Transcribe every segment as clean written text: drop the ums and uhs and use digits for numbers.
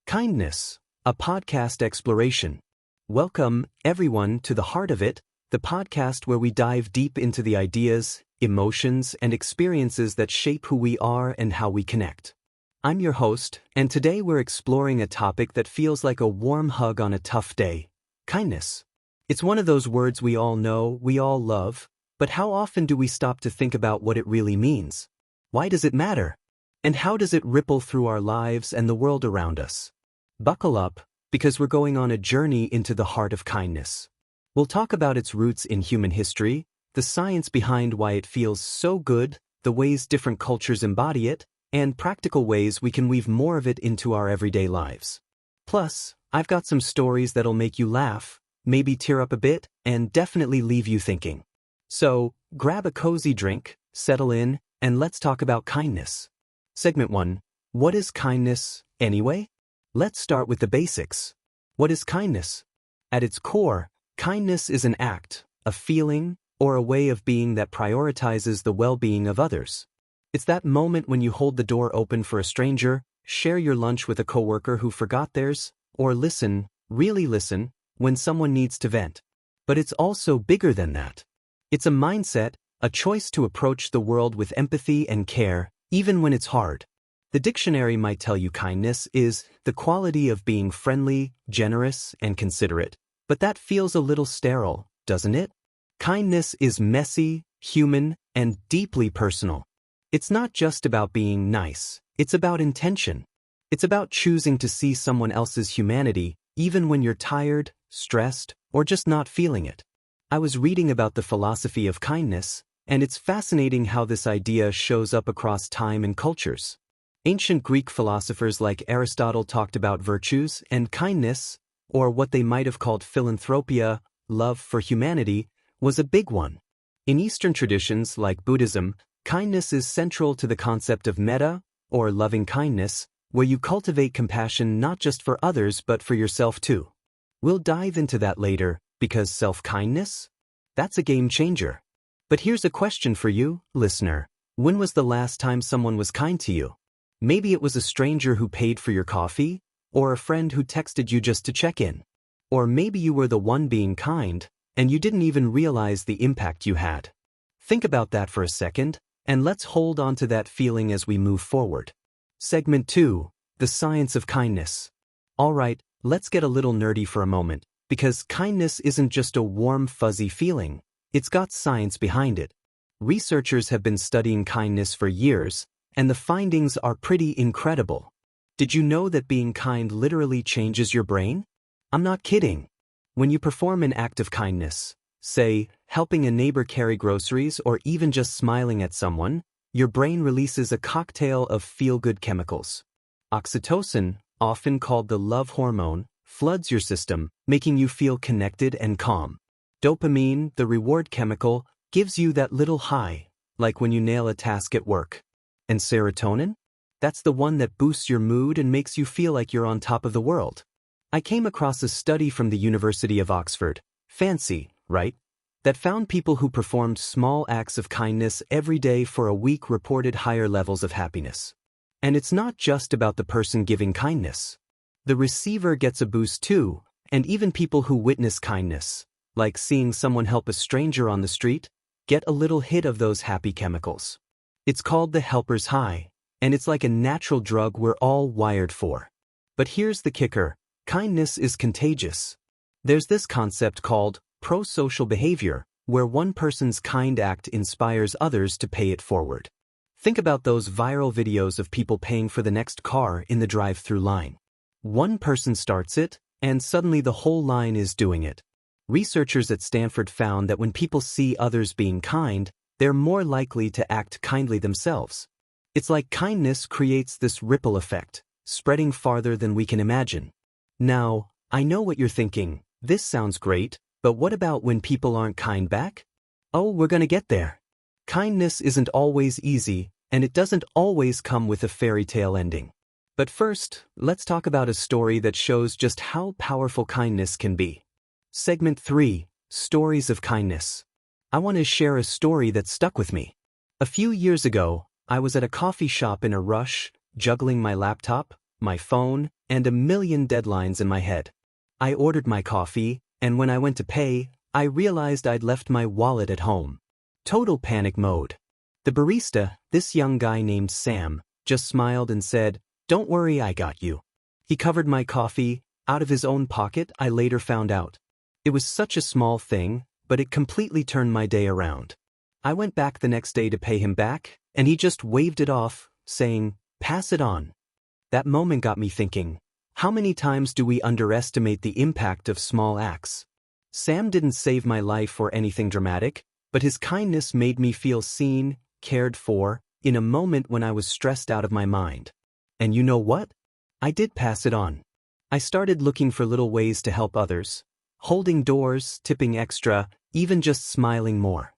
Kindness, a podcast exploration. Welcome, everyone, to The Heart of It, the podcast where we dive deep into the ideas, emotions, and experiences that shape who we are and how we connect. I'm your host, and today we're exploring a topic that feels like a warm hug on a tough day: kindness. It's one of those words we all know, we all love, but how often do we stop to think about what it really means? Why does it matter? And how does it ripple through our lives and the world around us? Buckle up, because we're going on a journey into the heart of kindness. We'll talk about its roots in human history, the science behind why it feels so good, the ways different cultures embody it, and practical ways we can weave more of it into our everyday lives. Plus, I've got some stories that'll make you laugh, maybe tear up a bit, and definitely leave you thinking. So, grab a cozy drink, settle in, and let's talk about kindness. Segment 1. What is kindness, anyway? Let's start with the basics. What is kindness? At its core, kindness is an act, a feeling, or a way of being that prioritizes the well-being of others. It's that moment when you hold the door open for a stranger, share your lunch with a coworker who forgot theirs, or listen, really listen, when someone needs to vent. But it's also bigger than that. It's a mindset, a choice to approach the world with empathy and care, even when it's hard. The dictionary might tell you kindness is the quality of being friendly, generous, and considerate, but that feels a little sterile, doesn't it? Kindness is messy, human, and deeply personal. It's not just about being nice, it's about intention. It's about choosing to see someone else's humanity, even when you're tired, stressed, or just not feeling it. I was reading about the philosophy of kindness, and it's fascinating how this idea shows up across time and cultures. Ancient Greek philosophers like Aristotle talked about virtues, and kindness, or what they might have called philanthropia, love for humanity, was a big one. In Eastern traditions like Buddhism, kindness is central to the concept of metta, or loving kindness, where you cultivate compassion not just for others but for yourself too. We'll dive into that later, because self-kindness? That's a game changer. But here's a question for you, listener. When was the last time someone was kind to you? Maybe it was a stranger who paid for your coffee, or a friend who texted you just to check in. Or maybe you were the one being kind, and you didn't even realize the impact you had. Think about that for a second, and let's hold on to that feeling as we move forward. Segment 2. The Science of Kindness. Alright, let's get a little nerdy for a moment, because kindness isn't just a warm, fuzzy feeling. It's got science behind it. Researchers have been studying kindness for years, and the findings are pretty incredible. Did you know that being kind literally changes your brain? I'm not kidding. When you perform an act of kindness, say, helping a neighbor carry groceries or even just smiling at someone, your brain releases a cocktail of feel-good chemicals. Oxytocin, often called the love hormone, floods your system, making you feel connected and calm. Dopamine, the reward chemical, gives you that little high, like when you nail a task at work. And serotonin? That's the one that boosts your mood and makes you feel like you're on top of the world. I came across a study from the University of Oxford, fancy, right? That found people who performed small acts of kindness every day for a week reported higher levels of happiness. And it's not just about the person giving kindness. The receiver gets a boost too, and even people who witness kindness, like seeing someone help a stranger on the street, get a little hit of those happy chemicals. It's called the helper's high, and it's like a natural drug we're all wired for. But here's the kicker: kindness is contagious. There's this concept called pro-social behavior, where one person's kind act inspires others to pay it forward. Think about those viral videos of people paying for the next car in the drive-through line. One person starts it, and suddenly the whole line is doing it. Researchers at Stanford found that when people see others being kind, they're more likely to act kindly themselves. It's like kindness creates this ripple effect, spreading farther than we can imagine. Now, I know what you're thinking. This sounds great, but what about when people aren't kind back? Oh, we're gonna get there. Kindness isn't always easy, and it doesn't always come with a fairy tale ending. But first, let's talk about a story that shows just how powerful kindness can be. Segment 3. Stories of Kindness. I want to share a story that stuck with me. A few years ago, I was at a coffee shop in a rush, juggling my laptop, my phone, and a million deadlines in my head. I ordered my coffee, and when I went to pay, I realized I'd left my wallet at home. Total panic mode. The barista, this young guy named Sam, just smiled and said, "Don't worry, I got you." He covered my coffee, out of his own pocket, I later found out. It was such a small thing, but it completely turned my day around. I went back the next day to pay him back, and he just waved it off, saying, "Pass it on." That moment got me thinking, how many times do we underestimate the impact of small acts? Sam didn't save my life or anything dramatic, but his kindness made me feel seen, cared for, in a moment when I was stressed out of my mind. And you know what? I did pass it on. I started looking for little ways to help others, holding doors, tipping extra, even just smiling more.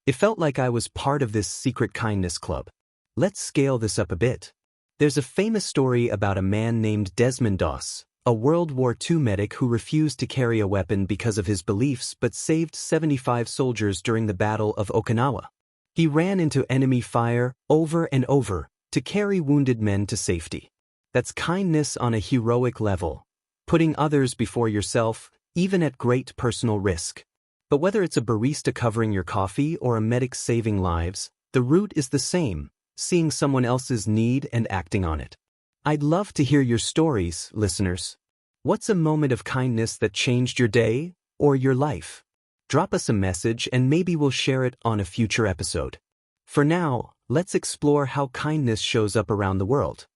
It felt like I was part of this secret kindness club. Let's scale this up a bit. There's a famous story about a man named Desmond Doss, a World War II medic who refused to carry a weapon because of his beliefs but saved 75 soldiers during the Battle of Okinawa. He ran into enemy fire over and over to carry wounded men to safety. That's kindness on a heroic level, putting others before yourself, even at great personal risk. But whether it's a barista covering your coffee or a medic saving lives, the root is the same: seeing someone else's need and acting on it. I'd love to hear your stories, listeners. What's a moment of kindness that changed your day or your life? Drop us a message and maybe we'll share it on a future episode. For now, let's explore how kindness shows up around the world.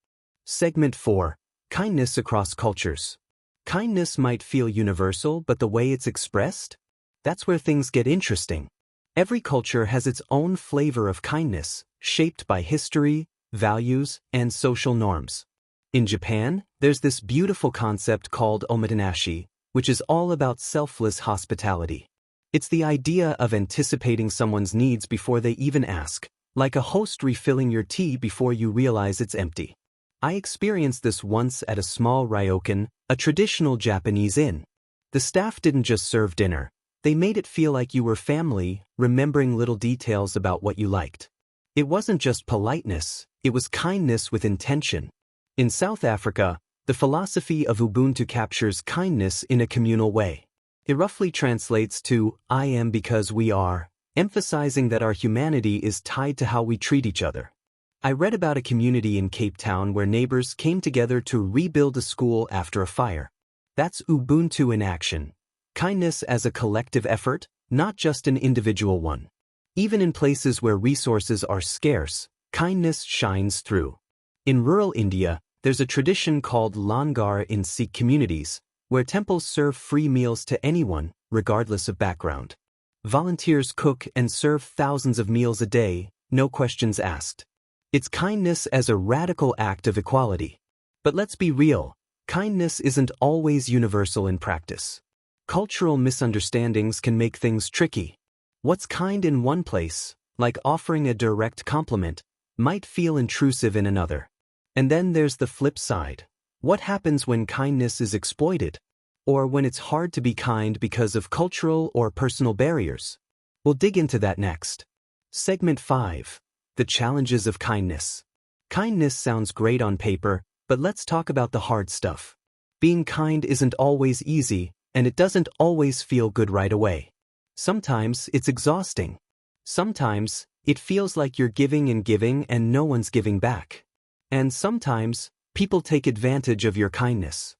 Segment 4. Kindness across cultures. Kindness might feel universal, but the way it's expressed? That's where things get interesting. Every culture has its own flavor of kindness, shaped by history, values, and social norms. In Japan, there's this beautiful concept called omotenashi, which is all about selfless hospitality. It's the idea of anticipating someone's needs before they even ask, like a host refilling your tea before you realize it's empty. I experienced this once at a small ryokan, a traditional Japanese inn. The staff didn't just serve dinner, they made it feel like you were family, remembering little details about what you liked. It wasn't just politeness, it was kindness with intention. In South Africa, the philosophy of Ubuntu captures kindness in a communal way. It roughly translates to, "I am because we are," emphasizing that our humanity is tied to how we treat each other. I read about a community in Cape Town where neighbors came together to rebuild a school after a fire. That's Ubuntu in action. Kindness as a collective effort, not just an individual one. Even in places where resources are scarce, kindness shines through. In rural India, there's a tradition called Langar in Sikh communities, where temples serve free meals to anyone, regardless of background. Volunteers cook and serve thousands of meals a day, no questions asked. It's kindness as a radical act of equality. But let's be real, kindness isn't always universal in practice. Cultural misunderstandings can make things tricky. What's kind in one place, like offering a direct compliment, might feel intrusive in another. And then there's the flip side. What happens when kindness is exploited? Or when it's hard to be kind because of cultural or personal barriers? We'll dig into that next. Segment 5. The challenges of kindness. Kindness sounds great on paper, but let's talk about the hard stuff. Being kind isn't always easy, and it doesn't always feel good right away. Sometimes it's exhausting. Sometimes it feels like you're giving and no one's giving back. And sometimes people take advantage of your kindness.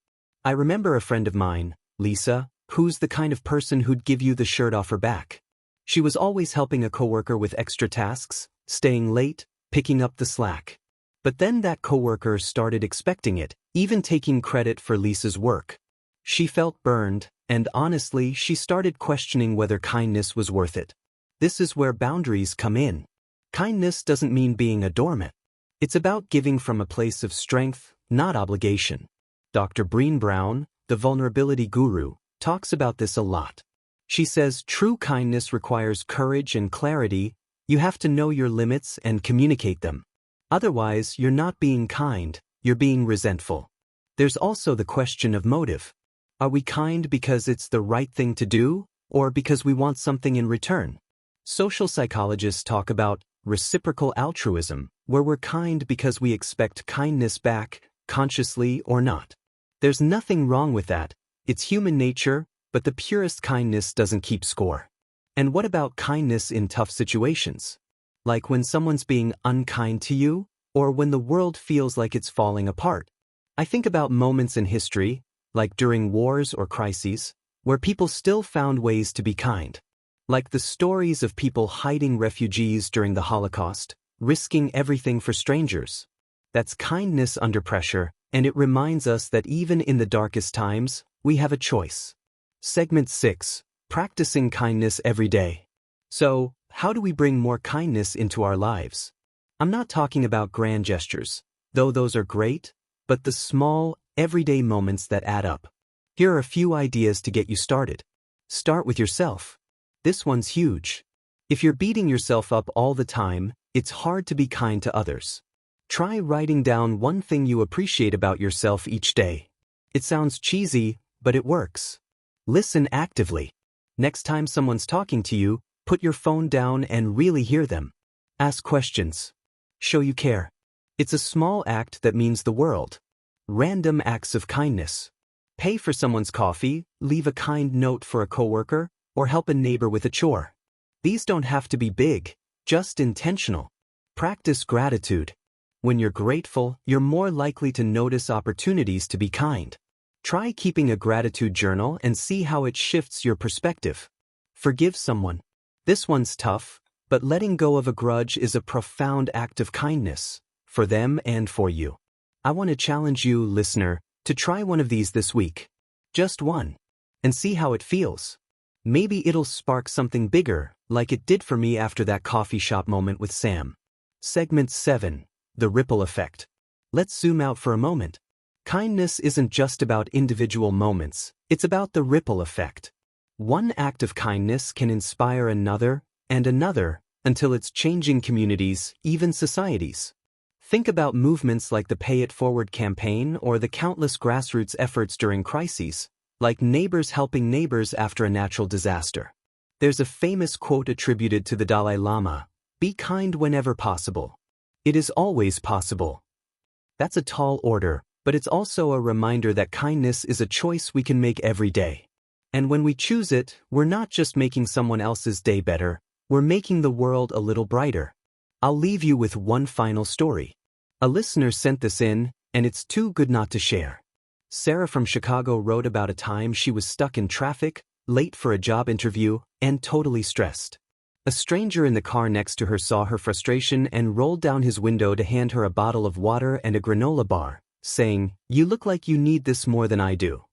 I remember a friend of mine, Lisa, who's the kind of person who'd give you the shirt off her back. She was always helping a coworker with extra tasks, staying late, picking up the slack. But then that coworker started expecting it, even taking credit for Lisa's work. She felt burned, and honestly, she started questioning whether kindness was worth it. This is where boundaries come in. Kindness doesn't mean being a doormat. It's about giving from a place of strength, not obligation. Dr. Brené Brown, the vulnerability guru, talks about this a lot. She says true kindness requires courage and clarity. You have to know your limits and communicate them. Otherwise, you're not being kind, you're being resentful. There's also the question of motive. Are we kind because it's the right thing to do, or because we want something in return? Social psychologists talk about reciprocal altruism, where we're kind because we expect kindness back, consciously or not. There's nothing wrong with that. It's human nature, but the purest kindness doesn't keep score. And what about kindness in tough situations? Like when someone's being unkind to you, or when the world feels like it's falling apart. I think about moments in history, like during wars or crises, where people still found ways to be kind. Like the stories of people hiding refugees during the Holocaust, risking everything for strangers. That's kindness under pressure, and it reminds us that even in the darkest times, we have a choice. Segment 6. Practicing kindness every day. So, how do we bring more kindness into our lives? I'm not talking about grand gestures, though those are great, but the small, everyday moments that add up. Here are a few ideas to get you started. Start with yourself. This one's huge. If you're beating yourself up all the time, it's hard to be kind to others. Try writing down one thing you appreciate about yourself each day. It sounds cheesy, but it works. Listen actively. Next time someone's talking to you, put your phone down and really hear them. Ask questions. Show you care. It's a small act that means the world. Random acts of kindness. Pay for someone's coffee, leave a kind note for a coworker, or help a neighbor with a chore. These don't have to be big, just intentional. Practice gratitude. When you're grateful, you're more likely to notice opportunities to be kind. Try keeping a gratitude journal and see how it shifts your perspective. Forgive someone. This one's tough, but letting go of a grudge is a profound act of kindness, for them and for you. I want to challenge you, listener, to try one of these this week. Just one. And see how it feels. Maybe it'll spark something bigger, like it did for me after that coffee shop moment with Sam. Segment 7. The ripple effect. Let's zoom out for a moment. Kindness isn't just about individual moments, it's about the ripple effect. One act of kindness can inspire another, and another, until it's changing communities, even societies. Think about movements like the Pay It Forward campaign or the countless grassroots efforts during crises, like neighbors helping neighbors after a natural disaster. There's a famous quote attributed to the Dalai Lama, "Be kind whenever possible. It is always possible." That's a tall order, but it's also a reminder that kindness is a choice we can make every day. And when we choose it, we're not just making someone else's day better, we're making the world a little brighter. I'll leave you with one final story. A listener sent this in, and it's too good not to share. Sarah from Chicago wrote about a time she was stuck in traffic, late for a job interview, and totally stressed. A stranger in the car next to her saw her frustration and rolled down his window to hand her a bottle of water and a granola bar, saying, "You look like you need this more than I do."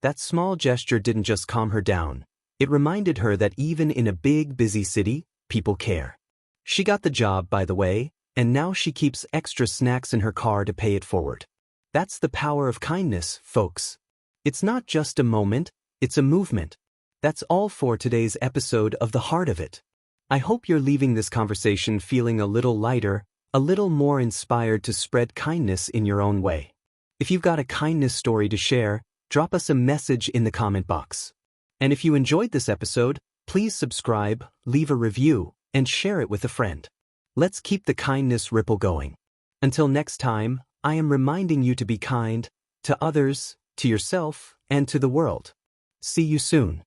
That small gesture didn't just calm her down. It reminded her that even in a big, busy city, people care. She got the job, by the way, and now she keeps extra snacks in her car to pay it forward. That's the power of kindness, folks. It's not just a moment, it's a movement. That's all for today's episode of The Heart of It. I hope you're leaving this conversation feeling a little lighter, a little more inspired to spread kindness in your own way. If you've got a kindness story to share, drop us a message in the comment box. And if you enjoyed this episode, please subscribe, leave a review, and share it with a friend. Let's keep the kindness ripple going. Until next time, I am reminding you to be kind, to others, to yourself, and to the world. See you soon.